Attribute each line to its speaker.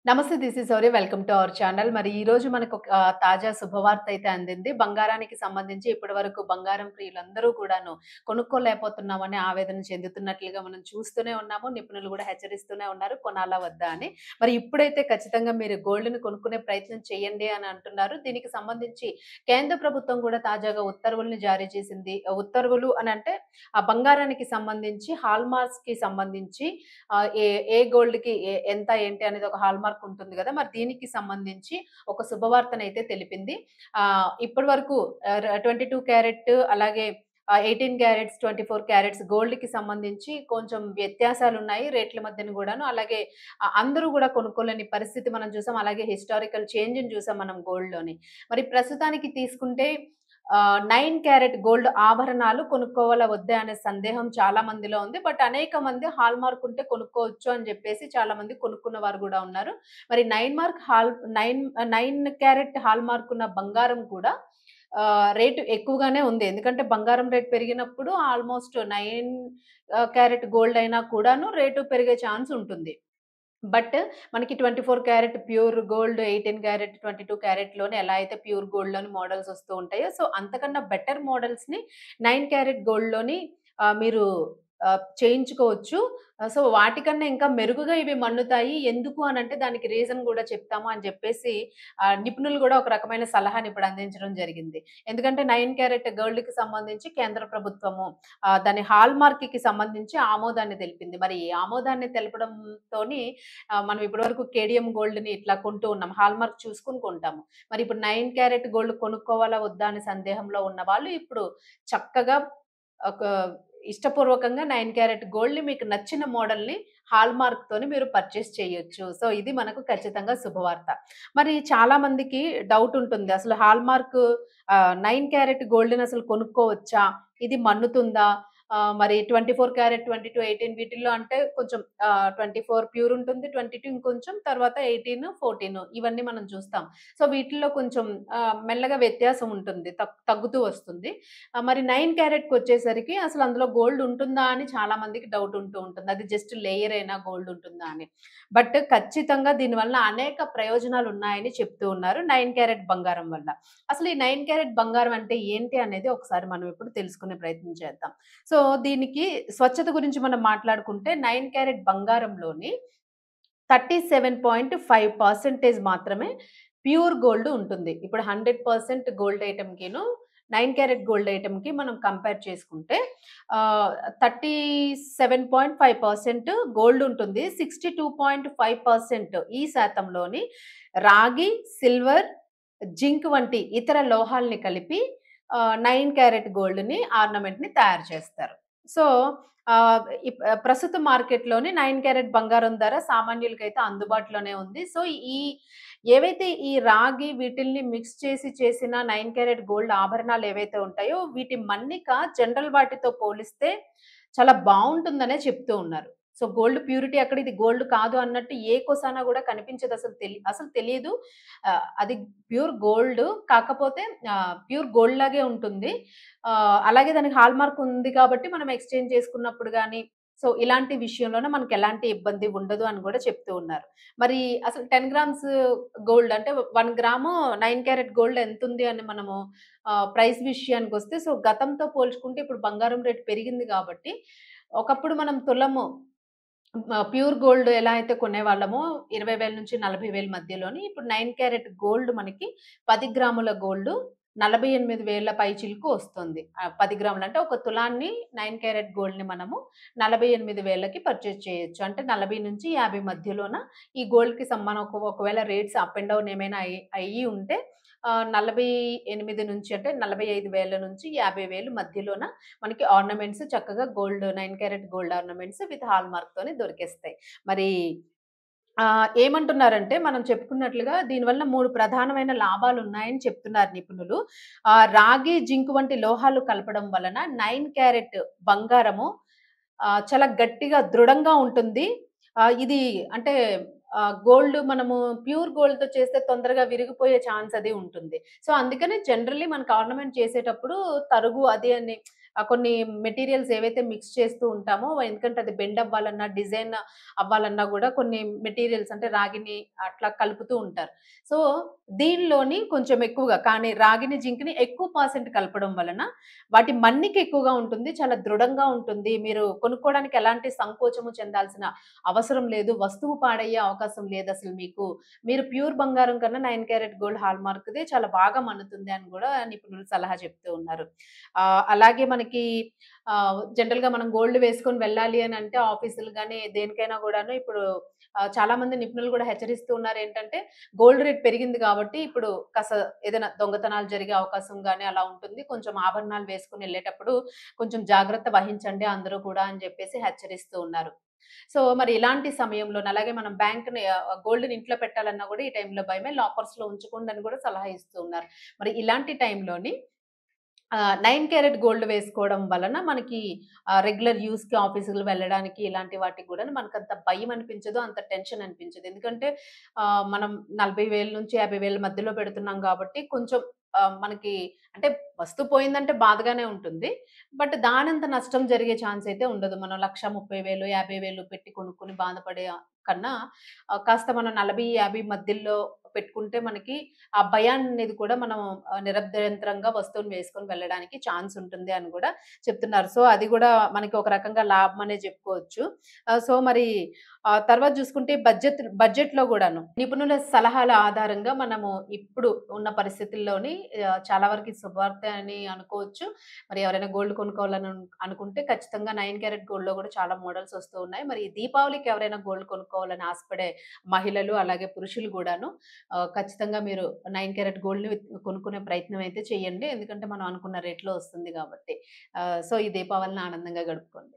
Speaker 1: నమస్తే. This is Sourya. Welcome to our channel. మరి ఈరోజు మనకు ఒక తాజా శుభవార్త అయితే అందింది. బంగారానికి సంబంధించి ఇప్పటివరకు బంగారం ప్రియులందరూ కూడాను కొనుక్కోలేకపోతున్నామని ఆవేదన చెందుతున్నట్లుగా మనం చూస్తూనే ఉన్నాము. నిపుణులు కూడా హెచ్చరిస్తూనే ఉన్నారు కొనాలా వద్దా అని. మరి ఇప్పుడైతే ఖచ్చితంగా మీరు గోల్డ్‌ని కొనుక్కునే ప్రయత్నం చేయండి అని అంటున్నారు. దీనికి సంబంధించి కేంద్ర ప్రభుత్వం కూడా తాజాగా ఉత్తర్వుల్ని జారీ చేసింది. ఉత్తర్వులు అనంటే ఆ బంగారానికి సంబంధించి హాల్‌మార్క్స్‌కి సంబంధించి ఏ ఏ గోల్డ్‌కి ఎంత ఏంటి అనేది ఒక హాల్‌మార్క్ ఉంటుంది గదా! మరి దీనికి సంబంధించి ఒక శుభవార్తనైతే తెలిపింది. ఇప్పటి వరకు 22 క్యారెట్ అలాగే 18 క్యారెట్స్, 24 క్యారెట్స్ గోల్డ్‌కి సంబంధించి కొంచెం వ్యత్యాసాలున్నాయి రేట్ల మధ్యన గూడాను. అలాగే అందరూ గూడా కొనుక్కోలేని పరిస్థితి మనం చూసాం. అలాగే హిస్టారికల్ చేంజ్‌ని చూసాం మనం గోల్డ్‌లోని. మరి ప్రస్తుతానికి తీసుకుంటే 9 క్యారెట్ గోల్డ్ ఆభరణాలు కొనుక్కోవాలా వద్దా అనే సందేహం చాలా మందిలో ఉంది. బట్ అనేక మంది హాల్‌మార్క్ ఉంటే కొనుక్కోవచ్చు అని జెప్పేసి చాలా మంది కొనుక్కున్న వారు గూడా ఉన్నారు. మరి 9 క్యారెట్ హాల్‌మార్క్ ఉన్న బంగారం కూడా రేటు ఎక్కువగానే ఉంది. ఎందుకంటే బంగారం రేట్ పెరిగినప్పుడు ఆల్‌మోస్ట్ 9 క్యారెట్ గోల్డ్ అయినా కూడాను రేటు పెరిగే ఛాన్స్ ఉంటుంది. బట్ మనకి 24 క్యారెట్ ప్యూర్ గోల్డ్, 18 క్యారెట్, 22 క్యారెట్‌లోనే ఎలా అయితే ప్యూర్ గోల్డ్‌లోని మోడల్స్ వస్తూ ఉంటాయో, సో, అంతకన్నా బెటర్ మోడల్స్‌ని 9 క్యారెట్ గోల్డ్‌లోని మీరు చేయించుకోవచ్చు. సో, వాటికన్నా ఇంకా మెరుగుగా ఇవి మన్నుతాయి. ఎందుకు అనంటే దానికి రీజన్ గూడా చెప్తాము అని జెప్పేసి నిపుణులు గూడా ఒక రకమైన సలహాని ఇప్పుడు అందించడం జరిగింది. ఎందుకంటే 9 క్యారెట్ గోల్డ్‌కి సంబంధించి కేంద్ర ప్రభుత్వము దాని హాల్‌మార్క్‌కి సంబంధించి ఆమోదాన్ని తెలిపింది. మరి ఈ ఆమోదాన్ని తెలపడంతోని మనం ఇప్పటివరకు కేడీఎం గోల్డ్‌ని ఇట్లా కొంటూ ఉన్నాం. హాల్‌మార్క్ చూసుకొని కొంటాము. మరి ఇప్పుడు 9 క్యారెట్ గోల్డ్ కొనుక్కోవాలా వద్దా అనే సందేహంలో ఉన్నవాళ్ళు ఇప్పుడు చక్కగా ఒక ఇష్టపూర్వకంగా 9 క్యారెట్ గోల్డ్‌ని మీకు నచ్చిన మోడల్‌ని హాల్‌మార్క్‌తోని మీరు పర్చేస్ చేయొచ్చు. సో, ఇది మనకు ఖచ్చితంగా శుభవార్త. మరి చాలా మందికి డౌట్ ఉంటుంది. అసలు హాల్‌మార్క్ 9 క్యారెట్ గోల్డ్‌ని అసలు కొనుక్కోవచ్చా? ఇది మన్నుతుందా? మరి 24 క్యారెట్, 22, 18 వీటిల్లో అంటే కొంచెం 24 ప్యూర్ ఉంటుంది. 22 ఇంకొంచెం తర్వాత 18, 14 ఇవన్నీ మనం చూస్తాం. సో, వీటిల్లో కొంచెం మెల్లగా వ్యత్యాసం ఉంటుంది. తగ్గుతూ వస్తుంది. మరి 9 క్యారెట్‌కొచ్చేసరికి అసలు అందులో గోల్డ్ ఉంటుందా అని చాలా మందికి డౌట్ ఉంటూ ఉంటుంది. అది జస్ట్ లేయర్ అయినా గోల్డ్ ఉంటుందా అని. బట్ ఖచ్చితంగా దీనివల్ల అనేక ప్రయోజనాలున్నాయని చెప్తూ ఉన్నారు 9 క్యారెట్ బంగారం వల్ల. అసలు ఈ 9 క్యారెట్ బంగారం అంటే ఏంటి అనేది ఒకసారి మనం ఇప్పుడు తెలుసుకునే ప్రయత్నం చేద్దాం. సో, దీనికి స్వచ్ఛత గురించి మనం మాట్లాడుకుంటే 9 క్యారెట్ బంగారంలోని 37.5% మాత్రమే ప్యూర్ గోల్డ్ ఉంటుంది. ఇప్పుడు 100% గోల్డ్ ఐటెమ్‌కిను 9 క్యారెట్ గోల్డ్ ఐటెమ్‌కి మనం కంపేర్ చేసుకుంటే 37.5% గోల్డ్ ఉంటుంది. 62.5% ఈ శాతంలోని రాగి, సిల్వర్, జింక్ వంటి ఇతర లోహాల్ని కలిపి 9 క్యారెట్ గోల్డ్‌ని ఆర్నమెంట్‌ని తయారు చేస్తారు. సో, ప్రస్తుత మార్కెట్‌లోని 9 క్యారెట్ బంగారం ధర సామాన్యులకైతే అందుబాటులోనే ఉంది. సో, ఏవైతే ఈ రాగి వీటిల్ని మిక్స్ చేసి చేసిన 9 క్యారెట్ గోల్డ్ ఆభరణాలు ఏవైతే ఉంటాయో వీటి మన్నిక జనరల్ వాటితో పోలిస్తే చాలా బావుంటుందనే చెప్తూ ఉన్నారు. సో, గోల్డ్ ప్యూరిటీ అక్కడ ఇది గోల్డ్ కాదు అన్నట్టు ఏ కొసన గూడా కనిపించదు. అసలు తెలీదు. అది ప్యూర్ గోల్డ్ కాకపోతే ప్యూర్ గోల్డ్ లాగే ఉంటుంది. అలాగే దానికి హాల్‌మార్క్ ఉంది కాబట్టి మనం ఎక్స్‌చేంజ్ చేసుకున్నప్పుడు గాని, సో, ఇలాంటి విషయంలోనే మనకెలాంటి ఇబ్బంది ఉండదు అని గూడా చెప్తూ ఉన్నారు. మరి అసలు 10 గ్రామ్స్ గోల్డ్ అంటే 1 గ్రాము 9 క్యారెట్ గోల్డ్ ఎంతుంది అని మనము ప్రైస్ విషయానికొస్తే సో, గతంతో పోల్చుకుంటే ఇప్పుడు బంగారం రేట్ పెరిగింది గాబట్టి, ఒకప్పుడు మనం తులము ప్యూర్ గోల్డ్ ఎలా అయితే కొనేవాళ్ళమో 20,000-40,000 మధ్యలోని ఇప్పుడు 9 క్యారెట్ గోల్డ్ మనకి 10 గ్రాముల గోల్డ్ 48,000 పైచిలుకు వస్తుంది. 10 గ్రాములంటే ఒక తులాన్ని 9 క్యారెట్ గోల్డ్‌ని మనము 48,000కి పర్చేజ్ చేయొచ్చు. అంటే 40-50 మధ్యలోన ఈ గోల్డ్‌కి మనం ఒకవేళ రేట్స్ అప్ అండ్ డౌన్ ఏమైనా అయ్యి ఉంటే 48 నుంచి అంటే 45,000 నుంచి 50,000 మధ్యలోన మనకి ఆర్నమెంట్స్ చక్కగా gold 9 carat gold ornaments with హాల్‌మార్క్‌తోని దొరికేస్తాయి. మరి ఏమంటున్నారంటే మనం చెప్పుకున్నట్లుగా దీనివల్ల 3 ప్రధానమైన లాభాలున్నాయని చెప్తున్నారు నిపుణులు. రాగి, జింక్ వంటి లోహాలు కలపడం వలన 9 క్యారెట్ బంగారము చాలా గట్టిగా, దృఢంగా ఉంటుంది. ఇది అంటే గోల్డ్ మనము ప్యూర్ గోల్డ్‌తో చేస్తే తొందరగా విరిగిపోయే ఛాన్స్ అది ఉంటుంది. సో, అందుకనే జనరల్లీ మనకు ఆర్నమెంట్ చేసేటప్పుడు తరుగు అది అని కొన్ని మెటీరియల్స్ ఏవైతే మిక్స్ చేస్తూ ఉంటామో ఎందుకంటే అది బెండ్ అవ్వాలన్నా, డిజైన్ అవ్వాలన్నా గూడా కొన్ని మెటీరియల్స్ అంటే రాగిని అట్లా కలుపుతూ ఉంటారు. సో, దీనిలోని కొంచెం ఎక్కువగా కానీ రాగిని, జింక్‌ని ఎక్కువ పర్సెంట్ కలపడం వలన వాటి మన్నిక ఎక్కువగా ఉంటుంది. చాలా దృఢంగా ఉంటుంది. మీరు కొనుక్కోవడానికి ఎలాంటి సంకోచము చెందాల్సిన అవసరం లేదు. వస్తువు పాడయ్యే అవకాశం లేదసలు మీకు. మీరు ప్యూర్ బంగారం కన్నా 9 క్యారెట్ గోల్డ్ హాల్‌మార్క్‌దే చాలా బాగా మన్నుతుంది అని గూడా నిపుణులు సలహా చెప్తూ ఉన్నారు. అలాగే మనకి జనరల్‌గా మనం గోల్డ్ వేసుకొని వెళ్ళాలి అనంటే ఆఫీసులు గాని, దేనికైనా గూడాను ఇప్పుడు చాలా మంది నిపుణులు గూడా హెచ్చరిస్తూ ఉన్నారేంటంటే, గోల్డ్ రేట్ పెరిగింది గాబట్టి, ఇప్పుడు ఏదైనా దొంగతనాలు జరిగే అవకాశం గాని అలా ఉంటుంది. కొంచెం ఆభరణాలు వేసుకొనెళ్ళేటప్పుడు కొంచెం జాగ్రత్త వహించండి అందరూ కూడా అని జెప్పేసి హెచ్చరిస్తూ ఉన్నారు. సో, మరి ఇలాంటి సమయంలోనే అలాగే మనం గోల్డ్‌ని ఇంట్లో పెట్టాలన్నా గూడా ఈ టైంలో భయమే. లాకర్స్‌లో ఉంచకండి అని గూడా సలహా ఇస్తూ ఉన్నారు. మరి ఇలాంటి టైంలోని 9 క్యారెట్ గోల్డ్ వేసుకోవడం వలన మనకి రెగ్యులర్ యూజ్‌కి ఆఫీసులు వెళ్ళడానికి ఇలాంటి వాటికి గూడాను మనకంత భయం అనిపించదు. అంత టెన్షన్ అనిపించదు. ఎందుకంటే మనం 40,000 నుంచి 50,000 మధ్యలో పెడుతున్నాం గాబట్టి కొంచెం మనకి అంటే వస్తువు పోయిందంటే బాధగానే ఉంటుంది. బట్ దానంత నష్టం జరిగే ఛాన్స్ అయితే ఉండదు. మనం 1,30,000, 50,000 పెట్టి కొనుక్కొని బాధపడే కన్నా కాస్త మనం 40, 50 మధ్యలో పెట్టుకుంటే మనకి ఆ భయాన్ననేది కూడా మనం నిరభ్యంతరంగా వస్తువుని వేసుకొని వెళ్ళడానికి ఛాన్స్ ఉంటుంది అని గూడా చెప్తున్నారు. సో, అది గూడా మనకి ఒక రకంగా లాభం అనే జెప్పుకోవచ్చు. సో, మరి తర్వాత జూసుకుంటే బడ్జెట్‌లో గూడాను నిపుణుల సలహాల ఆధారంగా మనము ఇప్పుడు ఉన్న పరిస్థితుల్లోని చాలా వరకు ఇది శుభవార్తే అని అనుకోవచ్చు. మరి ఎవరైనా గోల్డ్ కొనుక్కోవాలని అనుకుంటే ఖచ్చితంగా 9 క్యారెట్ గోల్డ్‌లో గూడా చాలా మోడల్స్ వస్తూ ఉన్నాయి. మరి ఈ దీపావళికి ఎవరైనా గోల్డ్ కొనుక్కోవాలని ఆశపడే మహిళలు అలాగే పురుషులు గూడాను ఖచ్చితంగా మీరు 9 క్యారెట్ గోల్డ్‌ని కొనుక్కునే ప్రయత్నం అయితే చేయండి. ఎందుకంటే మనం అనుకున్న రేట్‌లో వస్తుంది గాబట్టి. సో, ఈ దీపావళిని ఆనందంగా గడుపుకోండి.